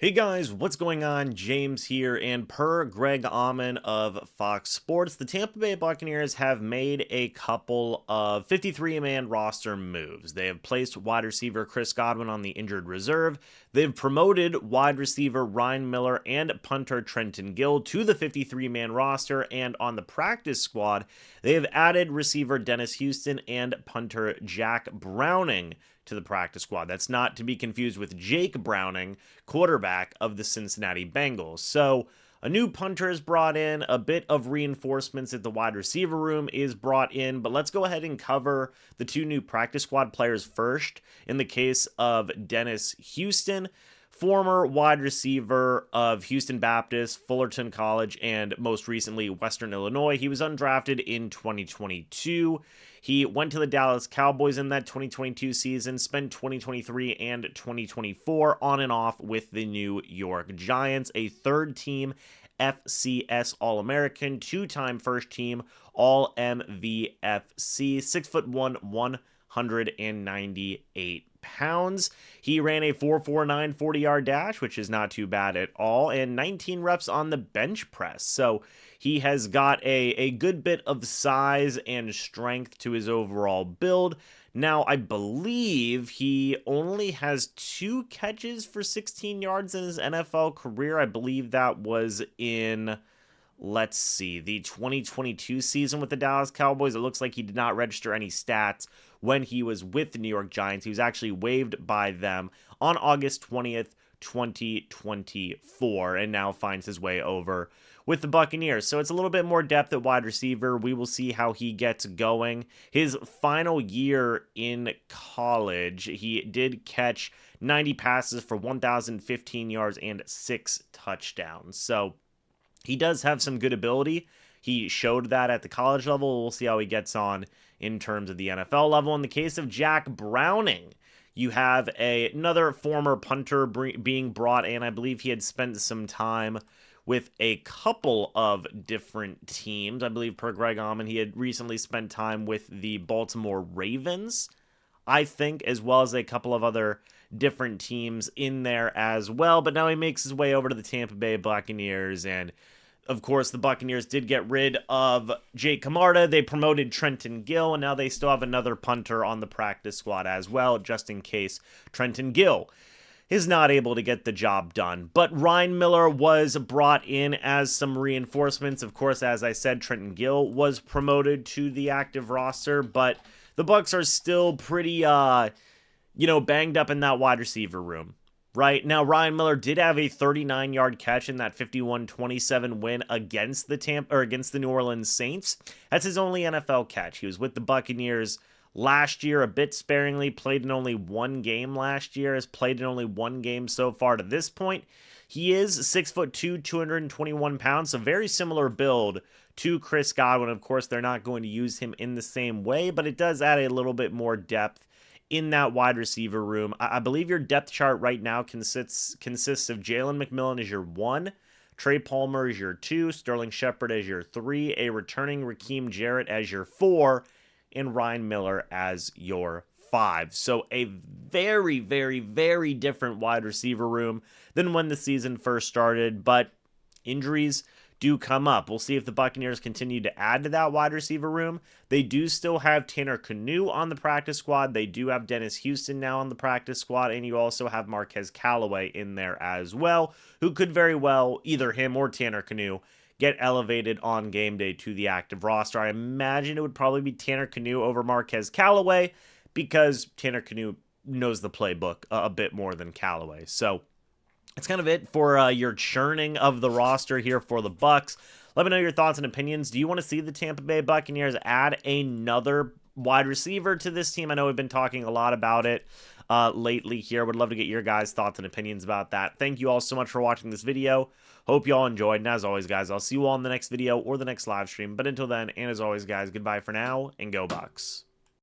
Hey guys, what's going on? James here, and per Greg Auman of Fox Sports, the Tampa Bay Buccaneers have made a couple of 53-man roster moves. They have placed wide receiver Chris Godwin on the injured reserve. They've promoted wide receiver Ryan Miller and punter Trenton Gill to the 53-man roster, and on the practice squad, they have added receiver Dennis Houston and punter Jack Browning to the practice squad. That's not to be confused with Jake Browning, quarterback of the Cincinnati Bengals. So a new punter is brought in, a bit of reinforcements at the wide receiver room is brought in, but let's go ahead and cover the two new practice squad players first. In the case of Dennis Houston, former wide receiver of Houston Baptist, Fullerton College, and most recently Western Illinois. He was undrafted in 2022. He went to the Dallas Cowboys in that 2022 season, spent 2023 and 2024 on and off with the New York Giants, a third-team FCS All-American, two-time first-team All-MVFC, 6'1", 198 pounds. He ran a 4.49 40-yard dash, which is not too bad at all, and 19 reps on the bench press. So he has got a good bit of size and strength to his overall build. Now, I believe he only has 2 catches for 16 yards in his NFL career. I believe that was in, let's see, the 2022 season with the Dallas Cowboys. It looks like he did not register any stats when he was with the New York Giants. He was actually waived by them on August 20th, 2024, and now finds his way over with the Buccaneers. So it's a little bit more depth at wide receiver. We will see how he gets going. His final year in college, he did catch 90 passes for 1,015 yards and 6 touchdowns. So he does have some good ability. He showed that at the college level. We'll see how he gets on in terms of the NFL level. In the case of Jack Browning, you have another former punter being brought in. I believe he had spent some time with a couple of different teams. I believe per Greg Auman, he had recently spent time with the Baltimore Ravens, I think, as well as a couple of other different teams in there as well. But now he makes his way over to the Tampa Bay Buccaneers, and of course, the Buccaneers did get rid of Jake Camarda. They promoted Trenton Gill, and now they still have another punter on the practice squad as well, just in case Trenton Gill is not able to get the job done. But Ryan Miller was brought in as some reinforcements. Of course, as I said, Trenton Gill was promoted to the active roster, but the Bucs are still pretty, banged up in that wide receiver room. Right now, Ryan Miller did have a 39-yard catch in that 51-27 win against the New Orleans Saints. That's his only NFL catch. He was with the Buccaneers last year, a bit sparingly, played in only one game last year, has played in only one game so far to this point. He is 6'2", 221 pounds, so very similar build to Chris Godwin. Of course, they're not going to use him in the same way, but it does add a little bit more depth in that wide receiver room. I believe your depth chart right now consists of Jalen McMillan as your 1, Trey Palmer as your 2, Sterling Shepard as your 3, a returning Raheem Jarrett as your 4, and Ryan Miller as your 5. So a very, very, very different wide receiver room than when the season first started, but injuries do come up. We'll see if the Buccaneers continue to add to that wide receiver room. They do still have Tanner Canu on the practice squad. They do have Dennis Houston now on the practice squad, and you also have Marquez Callaway in there as well, who could very well, either him or Tanner Canu, get elevated on game day to the active roster. I imagine it would probably be Tanner Canu over Marquez Callaway because Tanner Canu knows the playbook a bit more than Callaway. So that's kind of it for your churning of the roster here for the Bucs. Let me know your thoughts and opinions. Do you want to see the Tampa Bay Buccaneers add another wide receiver to this team? I know we've been talking a lot about it lately here. Would love to get your guys' thoughts and opinions about that. Thank you all so much for watching this video. Hope you all enjoyed. And as always, guys, I'll see you all in the next video or the next live stream. But until then, and as always, guys, goodbye for now, and go Bucs.